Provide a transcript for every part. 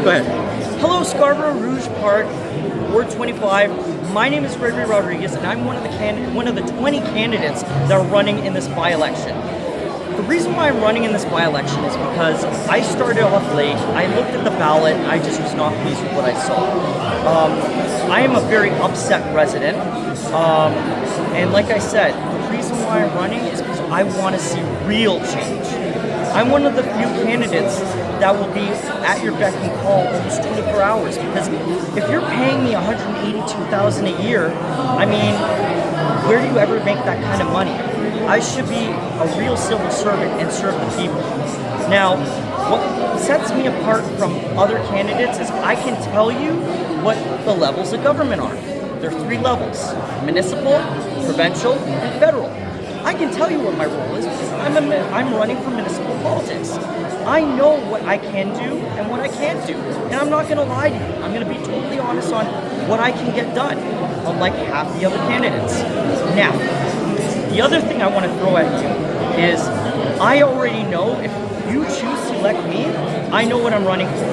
Go ahead. Hello, Scarborough, Rouge Park, Ward 25. My name is Gregory Rodriguez, and I'm one of the 20 candidates that are running in this by-election. The reason why I'm running in this by-election is because I started off late. I looked at the ballot. I just was not pleased with what I saw. I am a very upset resident, and like I said, the reason why I'm running is because I want to see real change. I'm one of the few candidates that will be at your beck and call almost 24 hours, because if you're paying me $182,000 a year, I mean, where do you ever make that kind of money? I should be a real civil servant and serve the people. Now, what sets me apart from other candidates is I can tell you what the levels of government are. There are 3 levels: municipal, provincial, and federal. I can tell you what my role is because I'm running for municipal politics. I know what I can do and what I can't do, and I'm not going to lie to you. I'm going to be totally honest on what I can get done, unlike half the other candidates. Now, the other thing I want to throw at you is I already know if you choose to elect me, I know what I'm running for.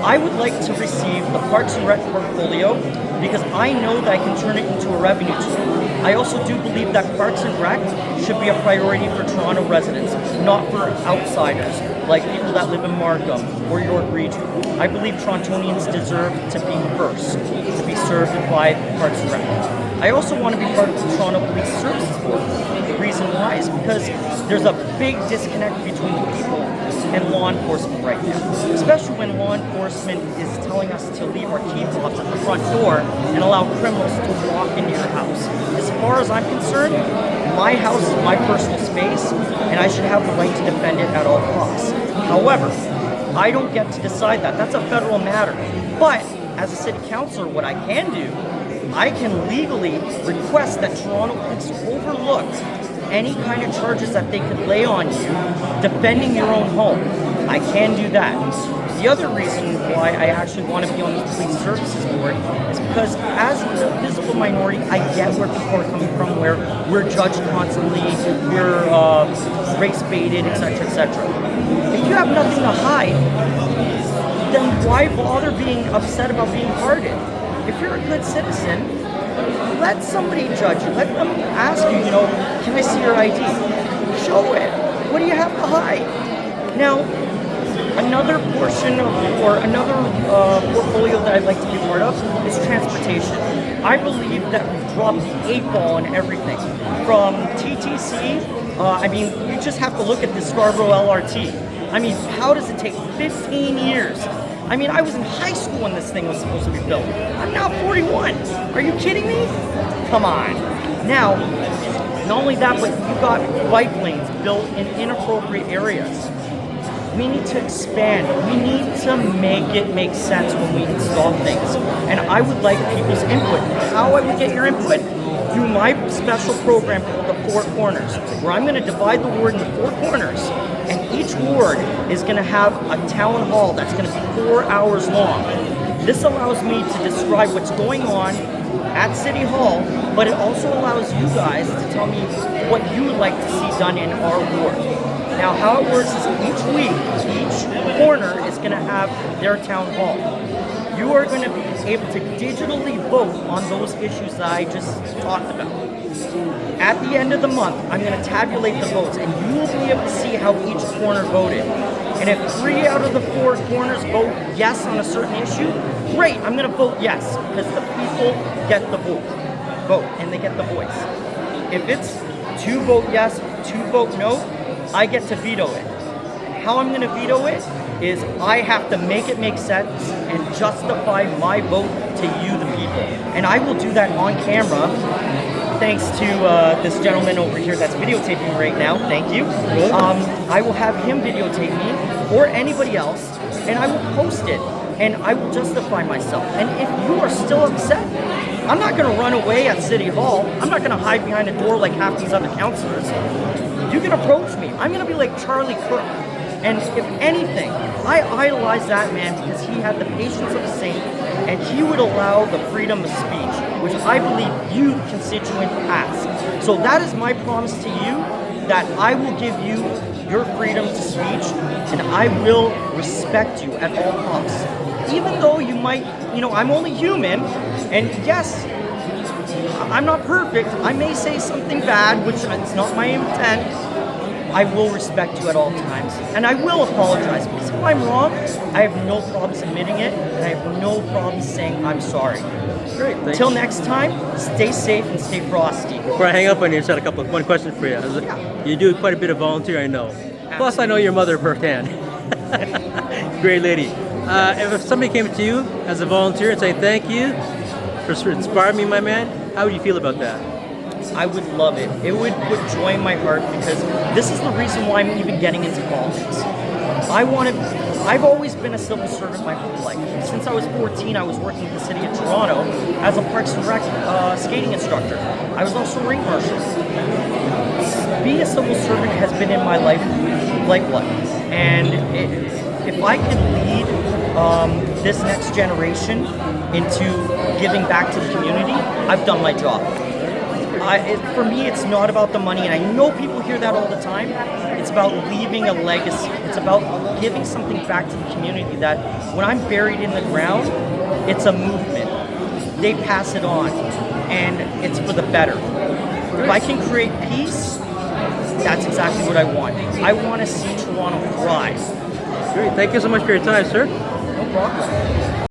I would like to receive the Parks and Rec portfolio because I know that I can turn it into a revenue tool. I also do believe that Parks and Rec should be a priority for Toronto residents, not for outsiders, like people that live in Markham or York Region. I believe Torontonians deserve to be first, to be served by Parks and Rec. I also want to be part of the Toronto Police Services Board. The reason why is because there's a big disconnect between the people and law enforcement right now, especially when law enforcement is telling us to leave our key fobs at the front door and allow criminals to walk into your house. As far as I'm concerned, my house is my personal space, and I should have the right to defend it at all costs. However, I don't get to decide that. That's a federal matter. But as a city councilor, what I can do, I can legally request that Toronto Police overlook any kind of charges that they could lay on you defending your own home. I can do that. The other reason why I actually want to be on the Police Services Board is because as a visible minority, I get where people are coming from, where we're judged constantly, we're race-baited, etc., etc. If you have nothing to hide, then why bother being upset about being pardoned? If you're a good citizen, let somebody judge you. Let them ask you, can I see your ID? Show it. What do you have to hide? Now, another portion or another portfolio that I'd like to be part of is transportation. I believe that we've dropped the 8 ball on everything. From TTC, you just have to look at the Scarborough LRT. How does it take 15 years? I was in high school when this thing was supposed to be built. I'm now 41. Are you kidding me? Come on. Now, not only that, but you got bike lanes built in inappropriate areas. We need to expand. We need to make it make sense when we install things. And I would like people's input. How I would get your input? Through my special program called the 4 Corners, where I'm going to divide the ward into 4 corners. And each ward is going to have a town hall that's going to be 4 hours long. This allows me to describe what's going on at City Hall, but it also allows you guys to tell me what you would like to see done in our ward. Now, how it works is each week, each corner is going to have their town hall. You are going to be able to digitally vote on those issues that I just talked about. At the end of the month, I'm going to tabulate the votes, and you will be able to see how each corner voted. And if 3 out of the 4 corners vote yes on a certain issue, great, I'm going to vote yes, because the people get the vote, and they get the voice. If it's 2 vote yes, 2 vote no, I get to veto it. And how I'm going to veto it is I have to make it make sense and justify my vote to you, the people. And I will do that on camera, thanks to this gentleman over here that's videotaping me right now. Thank you. I will have him videotape me or anybody else, and I will post it, and I will justify myself. And if you are still upset, I'm not going to run away at City Hall. I'm not going to hide behind a door like half these other councilors. You can approach me. I'm going to be like Charlie Kirk. And if anything, I idolize that man because he had the patience of a saint, and he would allow the freedom of speech, which I believe you, the constituent, ask. So that is my promise to you, that I will give you your freedom to speech, and I will respect you at all costs. Even though you might, I'm only human, and yes, I'm not perfect. I may say something bad, which is not my intent. I will respect you at all times, and I will apologize, because if I'm wrong, I have no problems admitting it, and I have no problems saying I'm sorry. Great. Until next time, stay safe and stay frosty. Before I hang up on you, I just had one question for you. You do quite a bit of volunteer, I know. Plus, I know your mother firsthand. Great lady. If somebody came to you as a volunteer and say thank you for inspiring me, my man, how would you feel about that? I would love it. It would put joy in my heart, because this is the reason why I'm even getting into politics. I've always been a civil servant my whole life. Since I was 14, I was working in the city of Toronto as a Parks and Rec skating instructor. I was also a ring marshal. Being a civil servant has been in my lifeblood. And if I can lead this next generation into giving back to the community, I've done my job. For me, it's not about the money, and I know people hear that all the time. It's about leaving a legacy. It's about giving something back to the community, that when I'm buried in the ground, it's a movement. They pass it on, and it's for the better. If I can create peace, that's exactly what I want. I want to see Toronto thrive. Great. Thank you so much for your time, sir. No problem.